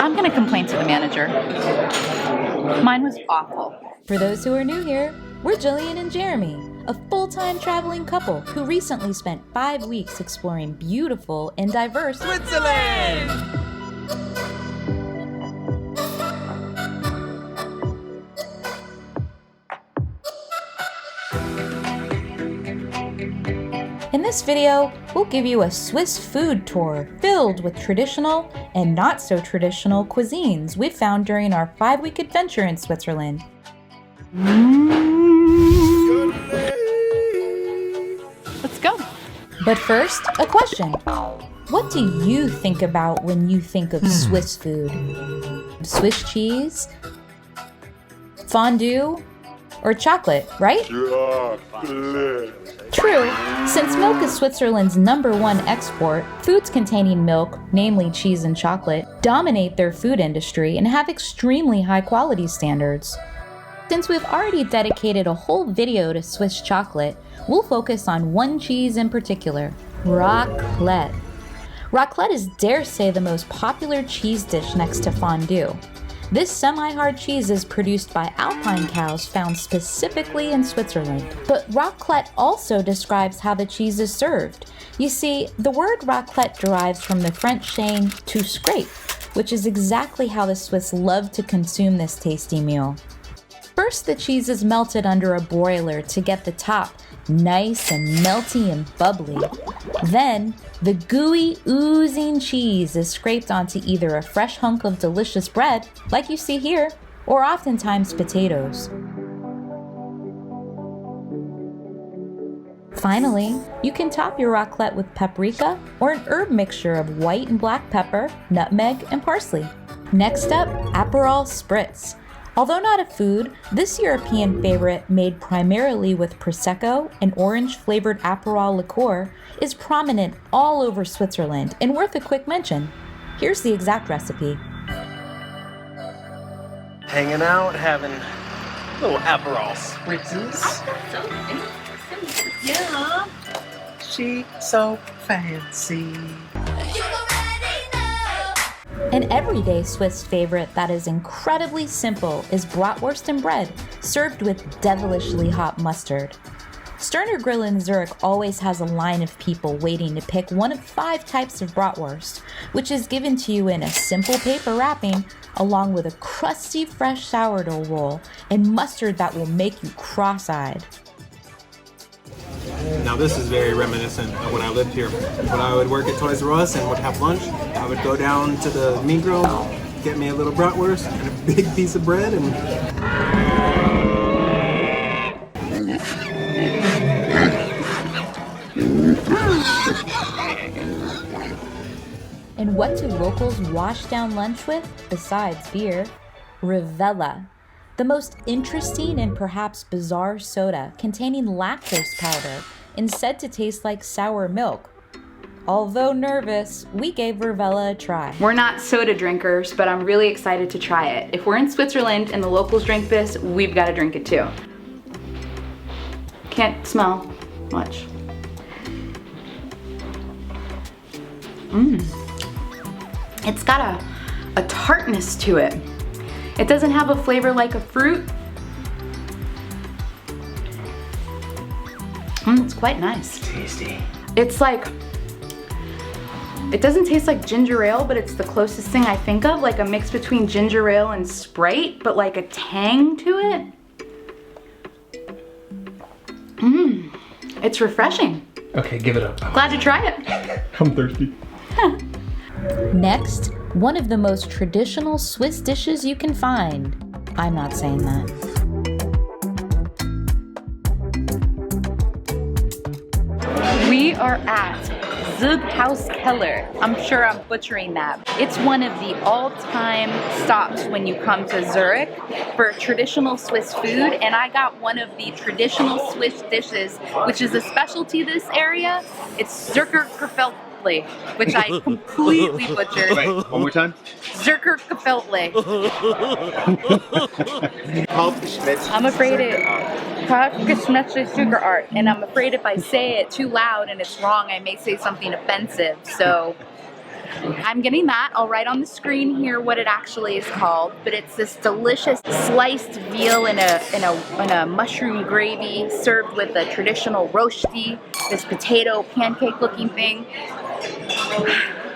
I'm gonna complain to the manager. Mine was awful. For those who are new here, we're Jillian and Jeremy, a full-time traveling couple who recently spent 5 weeks exploring beautiful and diverse Switzerland! In this video, we'll give you a Swiss food tour filled with traditional and not so traditional cuisines we found during our 5-week adventure in Switzerland. Let's go. But first, a question. What do you think about when you think of Swiss food? Swiss cheese? Fondue? Or chocolate, right? Chocolate. True. Since milk is Switzerland's #1 export, foods containing milk, namely cheese and chocolate, dominate their food industry and have extremely high quality standards. Since we've already dedicated a whole video to Swiss chocolate, we'll focus on one cheese in particular, raclette. Raclette is, dare say, the most popular cheese dish next to fondue. This semi-hard cheese is produced by alpine cows found specifically in Switzerland. But raclette also describes how the cheese is served. You see, the word raclette derives from the French saying to scrape, which is exactly how the Swiss love to consume this tasty meal. First, the cheese is melted under a broiler to get the top nice and melty and bubbly. Then, the gooey, oozing cheese is scraped onto either a fresh hunk of delicious bread, like you see here, or oftentimes potatoes. Finally, you can top your raclette with paprika or an herb mixture of white and black pepper, nutmeg, and parsley. Next up, Aperol Spritz. Although not a food, this European favorite, made primarily with Prosecco and orange-flavored Aperol liqueur, is prominent all over Switzerland and worth a quick mention. Here's the exact recipe. Hanging out, having little Aperol Spritzes. Yeah. She so fancy. An everyday Swiss favorite that is incredibly simple is Bratwurst and bread, served with devilishly hot mustard. Sterner Grill in Zurich always has a line of people waiting to pick one of 5 types of Bratwurst, which is given to you in a simple paper wrapping, along with a crusty fresh sourdough roll and mustard that will make you cross-eyed. Now this is very reminiscent of when I lived here. When I would work at Toys R Us and would have lunch, I would go down to the Migros, get me a little bratwurst and a big piece of bread and... And what do locals wash down lunch with, besides beer? Rivella. The most interesting and perhaps bizarre soda containing lactose powder and said to taste like sour milk. Although nervous, we gave Rivella a try. We're not soda drinkers, but I'm really excited to try it. If we're in Switzerland and the locals drink this, we've got to drink it too. Can't smell much. It's got a tartness to it. It doesn't have a flavor like a fruit. It's quite nice. Tasty. It's like, it doesn't taste like ginger ale, but it's the closest thing I think of, like a mix between ginger ale and Sprite, but like a tang to it. It's refreshing. Okay, give it up. Glad to try it. I'm thirsty. Next, one of the most traditional Swiss dishes you can find. I'm not saying that. We are at Zeughausekeller. I'm sure I'm butchering that. It's one of the all-time stops when you come to Zurich for traditional Swiss food, and I got one of the traditional Swiss dishes, which is a specialty of this area. It's Zürcher, which I completely butchered. Wait, one more time. Zürcher. I'm afraid Geschnetzeltes art, and I'm afraid if I say it too loud and it's wrong, I may say something offensive. So I'm getting that. I'll write on the screen here what it actually is called, but it's this delicious sliced veal in a mushroom gravy served with a traditional rosti, this potato pancake looking thing.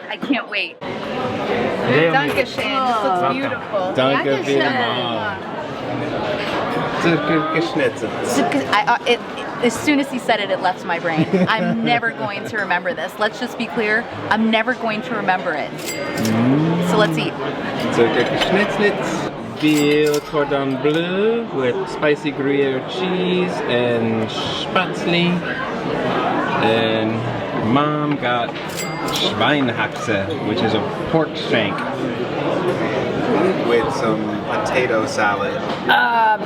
I can't wait. Dankeschön. This looks beautiful. Danke vielmals. Geschnetzeltes. As soon as he said it, it left my brain. I'm never going to remember this. Let's just be clear. I'm never going to remember it. So let's eat. Geschnetzeltes. Veal Cordon Bleu with spicy Gruyere cheese and Spätzle. And Mom got Schweinehaxe, which is a pork shank. With some potato salad.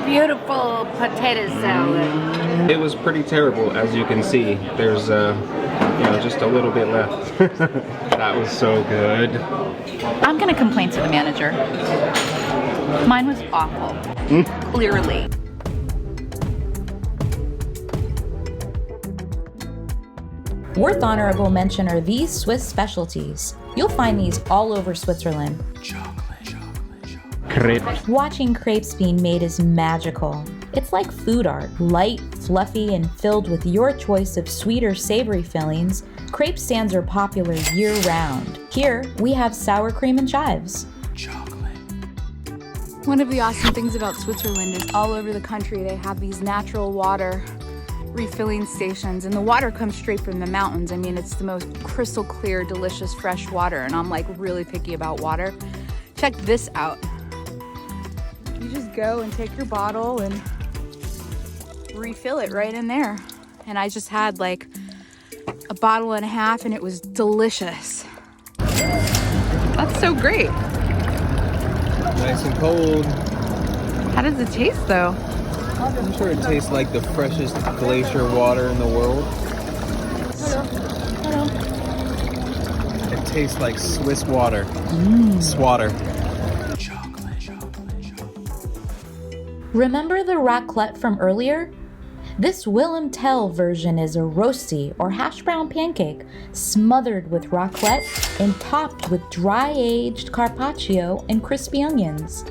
Beautiful potato salad. It was pretty terrible, as you can see. There's just a little bit left. That was so good. I'm gonna complain to the manager. Mine was awful. Clearly. Worth honorable mention are these Swiss specialties. You'll find these all over Switzerland. Crepes. Watching crepes being made is magical. It's like food art. Light, fluffy, and filled with your choice of sweet or savory fillings, crepe stands are popular year-round. Here, we have sour cream and chives. One of the awesome things about Switzerland is all over the country they have these natural water refilling stations, and the water comes straight from the mountains. I mean, it's the most crystal clear, delicious, fresh water, and I'm like really picky about water. Check this out. You just go and take your bottle and refill it right in there. And I just had like a bottle and a half, and it was delicious. That's so great. Nice and cold. How does it taste though? I'm sure it tastes like the freshest glacier water in the world. It tastes like Swiss water. Swatter. Remember the raclette from earlier? This Wilhelm version is a rosti or hash brown pancake smothered with raclette and topped with dry-aged carpaccio and crispy onions.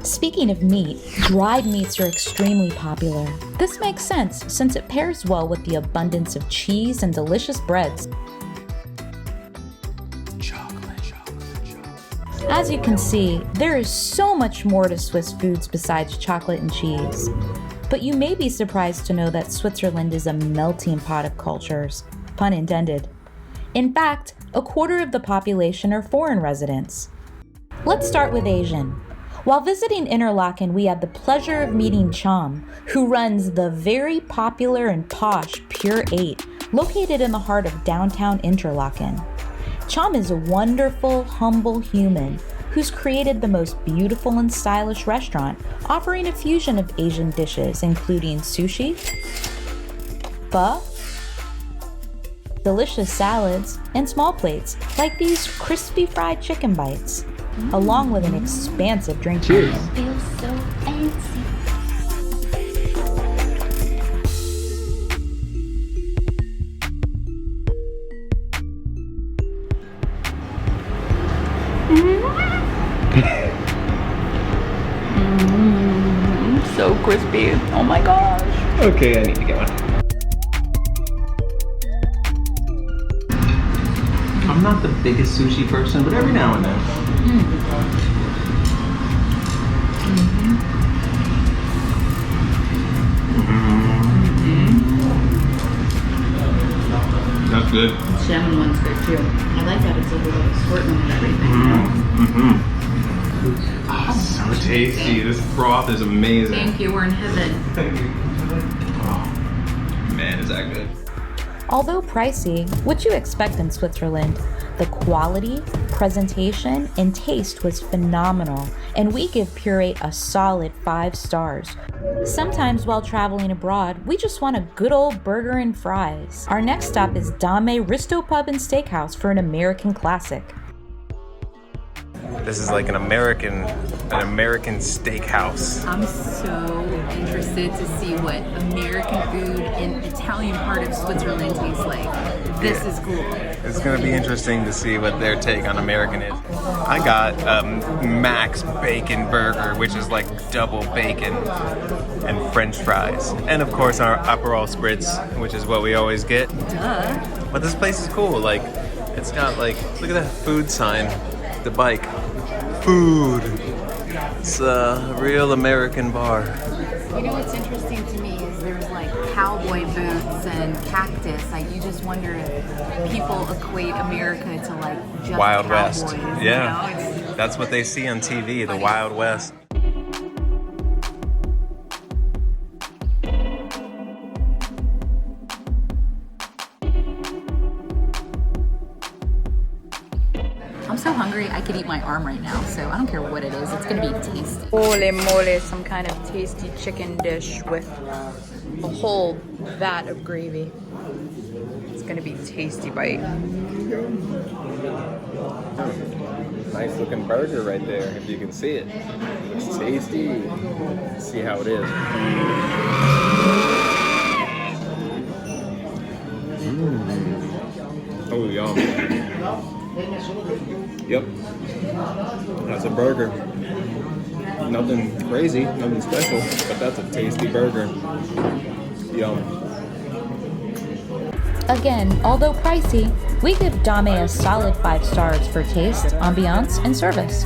Speaking of meat, dried meats are extremely popular. This makes sense since it pairs well with the abundance of cheese and delicious breads. As you can see, there is so much more to Swiss foods besides chocolate and cheese. But you may be surprised to know that Switzerland is a melting pot of cultures, pun intended. In fact, a quarter of the population are foreign residents. Let's start with Asian. While visiting Interlaken, we had the pleasure of meeting Cham, who runs the very popular and posh Pure 8, located in the heart of downtown Interlaken. Cham is a wonderful, humble human who's created the most beautiful and stylish restaurant, offering a fusion of Asian dishes including sushi, pho, delicious salads, and small plates like these crispy fried chicken bites, along with an expansive drink. Cheers. Feels so fancy. So crispy. Oh my gosh. Okay, I need to get one. I'm not the biggest sushi person, but every now and then. That's good. The salmon one's good too. I like that it's a little assortment of everything. Oh, so tasty. This broth is amazing. Thank you, we're in heaven. Thank you. Oh, man, is that good. Although pricey, which you expect in Switzerland, the quality, presentation, and taste was phenomenal, and we give Pure 8 a solid 5 stars. Sometimes while traveling abroad, we just want a good old burger and fries. Our next stop is Dame Risto Pub and Steakhouse for an American classic. This is like an American steakhouse. I'm so interested to see what American food in Italian part of Switzerland tastes like. This is cool. It's gonna be interesting to see what their take on American is. I got a Max Bacon Burger, which is like double bacon and French fries. And of course our Aperol Spritz, which is what we always get. Duh. But this place is cool, like, it's got like, look at that food sign, the bike. Food. It's a real American bar. You know what's interesting to me is there's like cowboy boots and cactus. Like you just wonder if people equate America to like just Wild cowboys, West. you Yeah. know? That's what they see on TV, the Wild West. I'm so hungry I could eat my arm right now, so I don't care what it is, it's gonna be tasty. Ole mole, some kind of tasty chicken dish with a whole vat of gravy. It's gonna be a tasty bite. Nice looking burger right there, if you can see it. It's tasty. Let's see how it is. Oh, yum. Yep. That's a burger. Nothing crazy, nothing special, but that's a tasty burger. Yum. Again, although pricey, we give Dame a solid 5 stars for taste, ambiance, and service.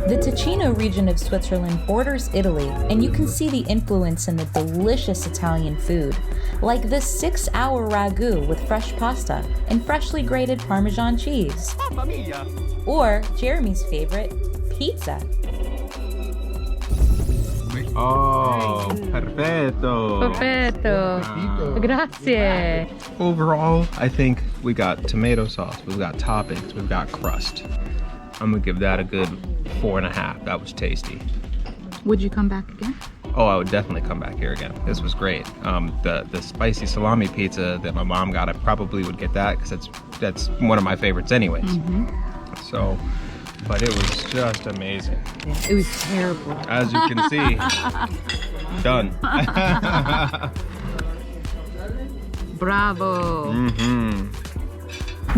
The Ticino region of Switzerland borders Italy, and you can see the influence in the delicious Italian food, like this 6-hour ragu with fresh pasta and freshly grated Parmesan cheese. Or Jeremy's favorite, pizza. Oh, perfetto. Perfetto. Grazie. Overall, I think we got tomato sauce, we've got toppings, we've got crust. I'm gonna give that a good 4.5. That was tasty. Would you come back again? Oh, I would definitely come back here again. This was great. The spicy salami pizza that my mom got, I probably would get that because that's one of my favorites anyways. So, but it was just amazing. It was terrible. As you can see, done. Bravo.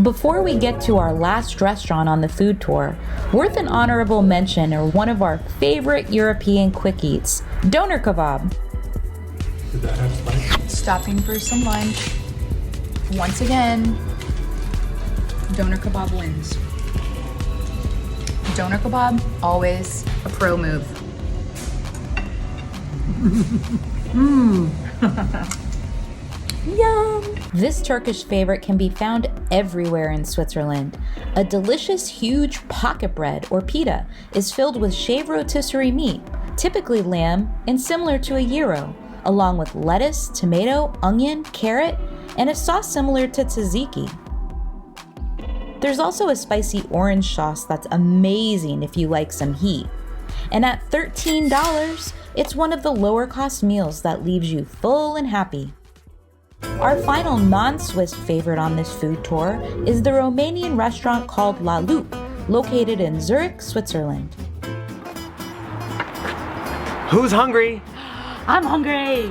Before we get to our last restaurant on the food tour, worth an honorable mention are one of our favorite European quick eats, doner kebab. Stopping for some lunch. Once again, doner kebab wins. Doner kebab, always a pro move. Yum! This Turkish favorite can be found everywhere in Switzerland. A delicious, huge pocket bread, or pita, is filled with shaved rotisserie meat, typically lamb and similar to a gyro, along with lettuce, tomato, onion, carrot, and a sauce similar to tzatziki. There's also a spicy orange sauce that's amazing if you like some heat. And at $13, it's one of the lower cost meals that leaves you full and happy. Our final non-Swiss favorite on this food tour is the Romanian restaurant called La Loupe, located in Zürich, Switzerland. Who's hungry? I'm hungry.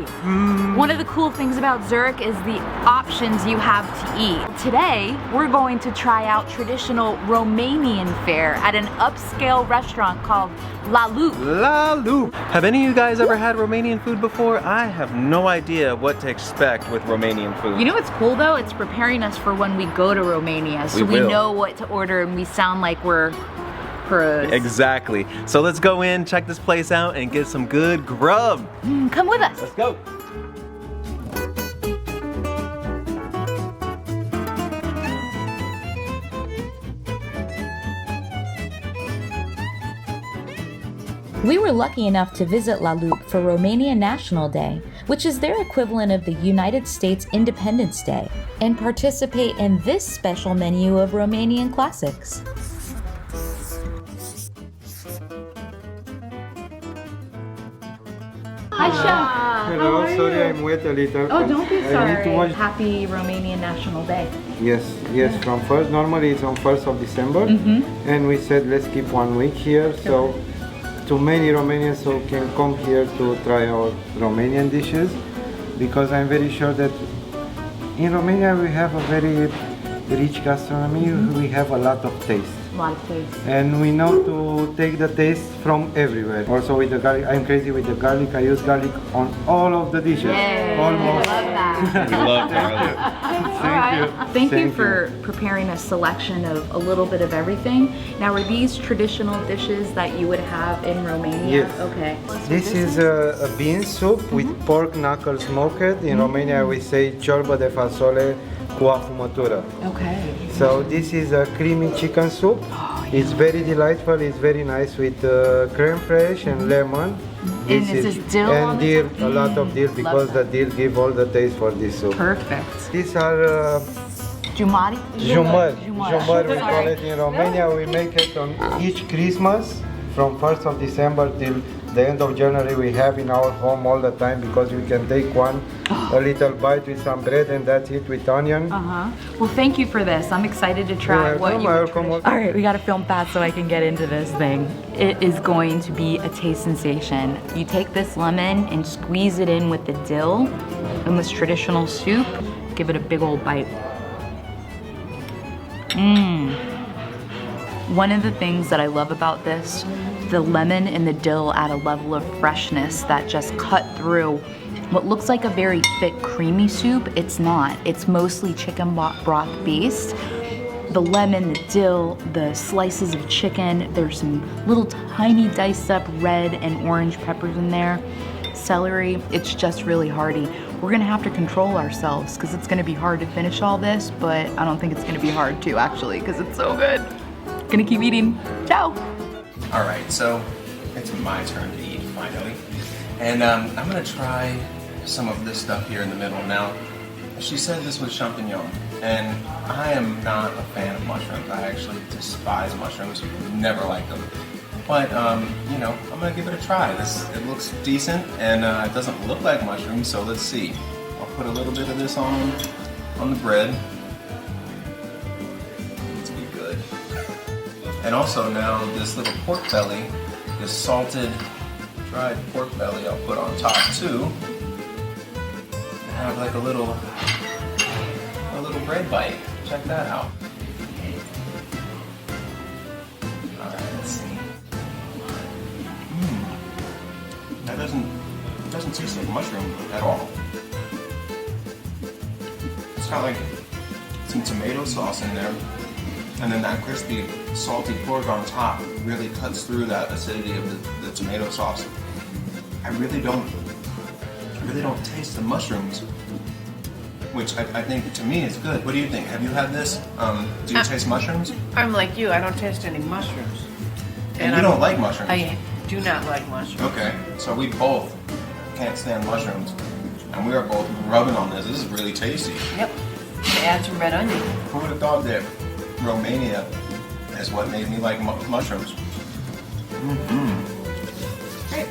One of the cool things about Zurich is the options you have to eat. Today, we're going to try out traditional Romanian fare at an upscale restaurant called La Loupe. La Loupe. Have any of you guys ever had Romanian food before? I have no idea what to expect with Romanian food. You know what's cool though? It's preparing us for when we go to Romania, so we will. know what to order and we sound like we're pros. Exactly. So let's go in, check this place out, and get some good grub. Come with us. Let's go. We were lucky enough to visit La Loupe for Romania National Day, which is their equivalent of the United States Independence Day, and participate in this special menu of Romanian classics. Hi, Shank. how Hello, are sorry you? I'm wet a little. Oh, don't be I need to sorry. wash. Happy Romanian National Day. Yes, from first, normally it's on 1st of December. And we said let's keep 1 week here, so too many Romanians so can come here to try our Romanian dishes, because I'm very sure that in Romania we have a very rich gastronomy, we have a lot of taste. A lot of taste. And we know to take the taste from everywhere. Also with the garlic, I'm crazy with the garlic. I use garlic on all of the dishes. Yay. Almost. I love that. We love garlic. Thank you for preparing a selection of a little bit of everything. Now, are these traditional dishes that you would have in Romania? Yes. Okay. This is a bean soup with pork knuckle smoked. In Romania we say ciorbă de fasole cu afumătură. Okay. So this is a creamy chicken soup. It's very delightful. It's very nice with creme fraiche and lemon. And is this dill on and the dill, top? a lot of dill, because the dill give all the taste for this soup. Perfect. These are Jumari? jumări. Jumări we call it in Romania. We make it on each Christmas from 1st of December till the end of January. We have in our home all the time, because we can take one, a little bite with some bread, and that's it with onion. Well, thank you for this. I'm excited to try what you All right, we got to film fast so I can get into this thing. It is going to be a taste sensation. You take this lemon and squeeze it in with the dill in this traditional soup. Give it a big old bite. One of the things that I love about this, the lemon and the dill add a level of freshness that just cut through what looks like a very thick, creamy soup. It's not. It's mostly chicken broth based. The lemon, the dill, the slices of chicken, there's some little tiny diced up red and orange peppers in there. Celery, it's just really hearty. We're gonna have to control ourselves because it's gonna be hard to finish all this, but I don't think it's gonna be hard to actually, because it's so good. Gonna keep eating. Ciao. All right, so it's my turn to eat finally, and I'm gonna try some of this stuff here in the middle. Now, she said this was champignon, and I am not a fan of mushrooms. I actually despise mushrooms. Never liked them. But you know, I'm gonna give it a try. It looks decent, and it doesn't look like mushrooms. So let's see. I'll put a little bit of this on the bread. And also now this little pork belly, this salted dried pork belly I'll put on top too. And have like a little bread bite. Check that out. Alright, let's see. That doesn't taste like mushroom at all. It's got like some tomato sauce in there. And then that crispy, salty pork on top really cuts through that acidity of the tomato sauce. I really don't taste the mushrooms, which I think to me is good. What do you think? Have you had this? Do you taste mushrooms? I'm like you, I don't taste any mushrooms. And you don't like mushrooms? I do not like mushrooms. Okay, so we both can't stand mushrooms, and we are both rubbing on this. This is really tasty. Yep. Add some red onion. Who would have thought that Romania is what made me like mushrooms? Great.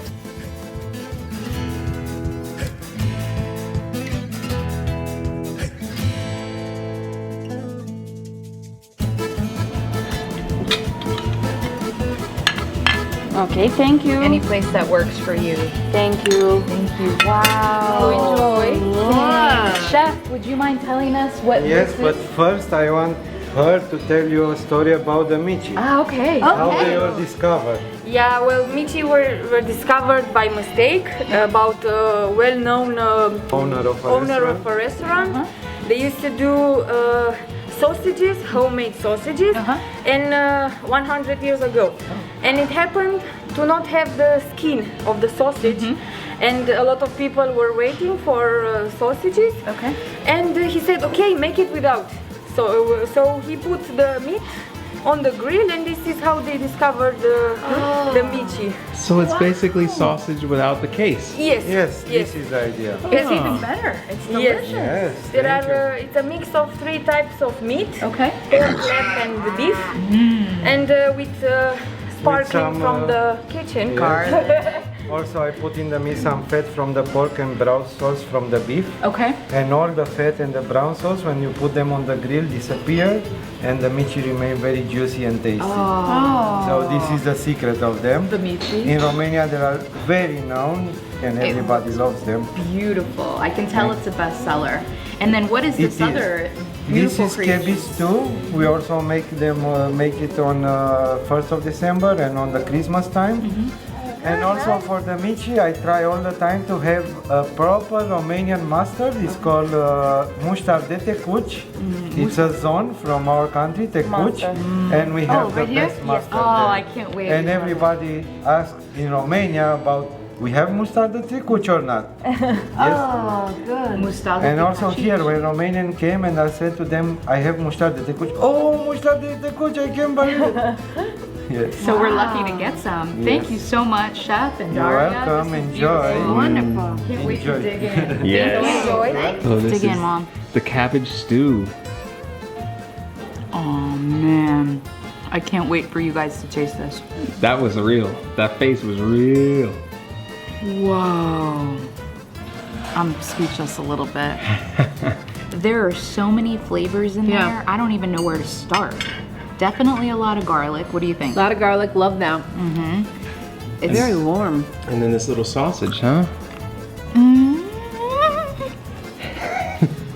Okay, thank you. Any place that works for you. Thank you. Thank you. Wow. Enjoy. Thanks. Chef, would you mind telling us what Yes, this but is? first I want her to tell you a story about the michi. Okay. How they were discovered. Yeah, well, michi were discovered by mistake about a well-known Owner of a restaurant. They used to do sausages, homemade sausages, and 100 years ago. And it happened to not have the skin of the sausage, and a lot of people were waiting for sausages. Okay. And he said, okay, make it without. So he put the meat on the grill, and this is how they discovered the michi. So it's basically sausage without the case. Yes. Yes, this is the idea. It's even better. It's delicious. Yes, There thank are. It's a mix of 3 types of meat: Okay. pork, lamb, and beef, and with sparkling some, from the kitchen. Garlic. Also, I put in the meat some fat from the pork and brown sauce from the beef. Okay. And all the fat and the brown sauce, when you put them on the grill, disappear, and the michi remain very juicy and tasty. Oh. So this is the secret of them. The michi. In Romania, they are very known, and everybody loves them. Beautiful. I can tell it's a bestseller. And then what is this other beautiful This is Kebab too. We also make them make it on 1st of December and on the Christmas time. And also for the michi, I try all the time to have a proper Romanian mustard. It's called muștar de tecuci. It's a zone from our country, tecuci, and we have the best mustard there. I can't wait. And everybody asks in Romania about, we have muștar de tecuci or not? Yes. Oh, good. Muștar de And also tecuci. here, when Romanian came and I said to them, I have muștar de tecuci. Oh, muștar de tecuci, I can't believe it. Yes. So we're lucky to get some. Thank you so much, Chef and You're Daria. welcome. This is Enjoy. beautiful. Wonderful. Can't wait to Enjoy. dig in. Yes. Enjoy. Oh, this Dig in, is Mom. the cabbage stew. Oh man, I can't wait for you guys to taste this. That was real. That face was real. Whoa. I'm speechless a little bit. There are so many flavors in there. I don't even know where to start. Definitely a lot of garlic. What do you think? A lot of garlic, love that. It's very warm. And then this little sausage, huh?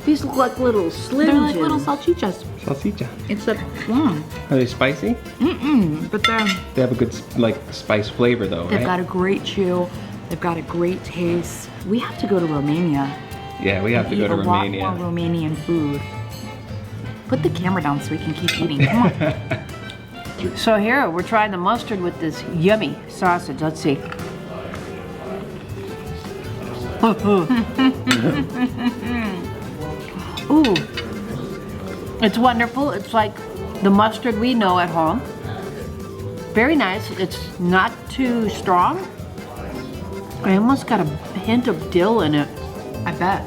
These look like little slim They're like Jims. little salchichas. Salsicha. It's a, Are they spicy? but They have a good like spice flavor though, they've right? got a great chew. They've got a great taste. We have to go to Romania. Yeah, we have to go to Romania. Eat a lot more Romanian food. Put the camera down so we can keep eating. Come on. So here, we're trying the mustard with this yummy sausage. Let's see. Ooh, it's wonderful. It's like the mustard we know at home. Very nice. It's not too strong. I almost got a hint of dill in it. I bet.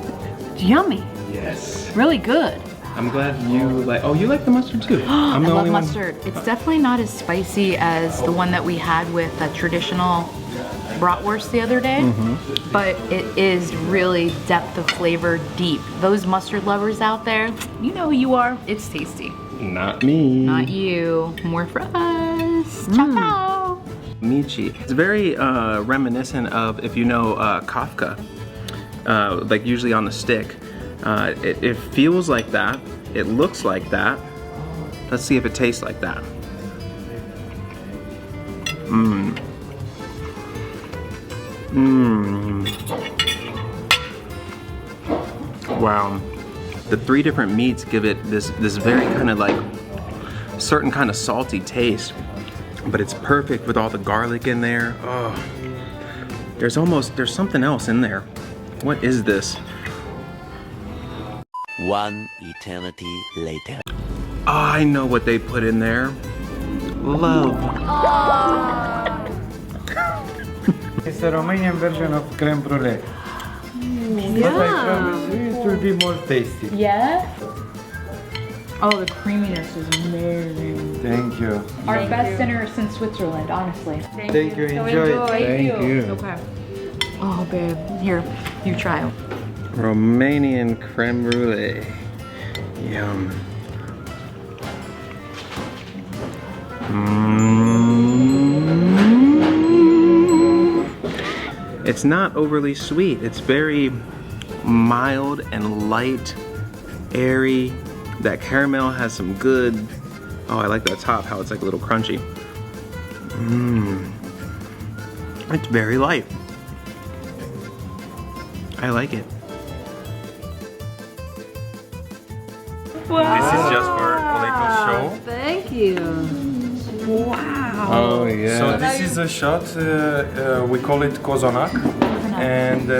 It's yummy. Yes. Really good. I'm glad you like. Oh, you like the mustard too. I'm I the love only one. mustard. It's definitely not as spicy as the one that we had with a traditional Bratwurst the other day, but it is really depth of flavor deep. Those mustard lovers out there, you know who you are. It's tasty. Not me. Not you. More for us. Ciao. Michi. It's very reminiscent of, if you know Kafka, like usually on the stick. It feels like that. It looks like that. Let's see if it tastes like that. Mmm. Mmm. Wow. The three different meats give it this very kind of like certain kind of salty taste, but it's perfect with all the garlic in there. Oh, there's something else in there. What is this? One eternity later. Oh, I know what they put in there. Love. It's a Romanian version of creme brulee. But I promise you it will be more tasty. Yeah? Oh, the creaminess is amazing. Thank you. Our best dinner since Switzerland, honestly. Thank you. Enjoy. Thank you. Okay. Oh, babe. Here, you try it. Romanian creme brulee. Yum. It's not overly sweet. It's very mild and light, airy. That caramel has some good, oh, I like that top, how it's like a little crunchy. It's very light. I like it. Wow. This is just for a little show. Thank you. Wow. Oh yeah. So this is a shot, we call it kozonak, and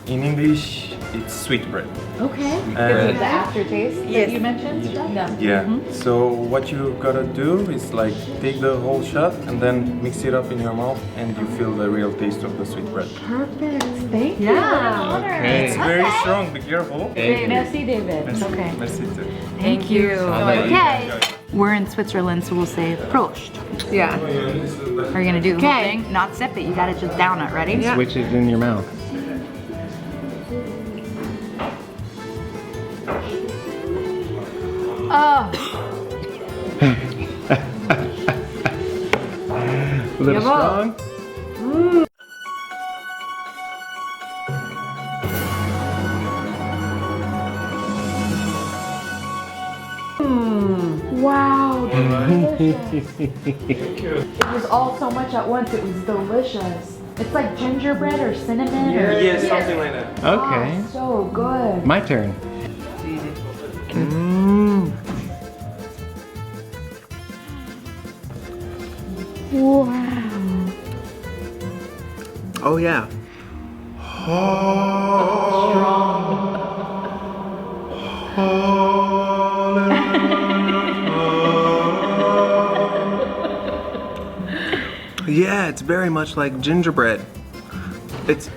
in English it's sweetbread. Okay. And The aftertaste that you mentioned? yeah, so what you gotta do is like take the whole shot and then mix it up in your mouth and you feel the real taste of the sweetbread. Perfect. Thank you. Yeah. Okay. It's very strong, be careful. Thank you. Merci, David. Merci. Okay. Merci too. Thank you. I'll let you Okay. Enjoy. We're in Switzerland, so we'll say Prost. Yeah. Are you gonna do the whole thing? Not sip it, you gotta just down it. Ready? Yeah. Switch it in your mouth. Oh, A little strong? Wow, delicious. It was all so much at once, it was delicious. It's like gingerbread or cinnamon or something like that. Okay. Oh, so good. My turn. Wow. Oh yeah. Yeah, it's very much like gingerbread. It's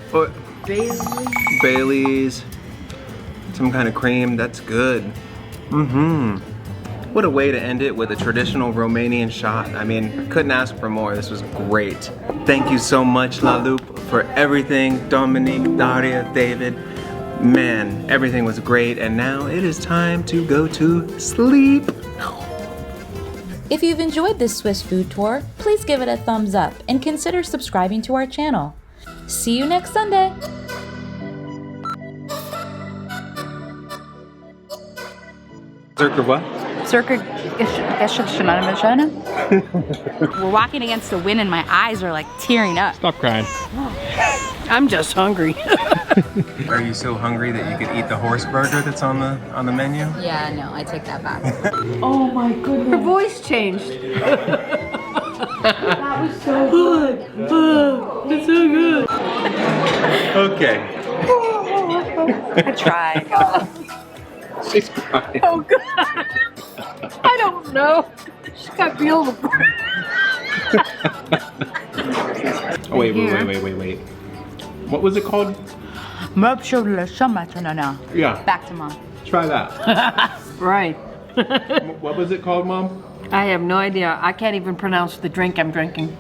Bailey's, some kind of cream. That's good. What a way to end it with a traditional Romanian shot. I mean, couldn't ask for more. This was great. Thank you so much, La Loupe, for everything. Dominique, Daria, David. Man, everything was great. And now it is time to go to sleep. If you've enjoyed this Swiss food tour, please give it a thumbs up and consider subscribing to our channel. See you next Sunday! Circa what? Circa Geschnetzeltes. We're walking against the wind and my eyes are like tearing up. Stop crying. I'm just hungry. Are you so hungry that you could eat the horse burger that's on the menu? Yeah, no, I take that back. Oh my goodness. Her voice changed. That was so good. It's so good. Okay. I tried. She's crying. Oh God. I don't know. She got Veal. Oh, wait. What was it called? Yeah. Back to mom. Try that. Right. What was it called, Mom? I have no idea. I can't even pronounce the drink I'm drinking.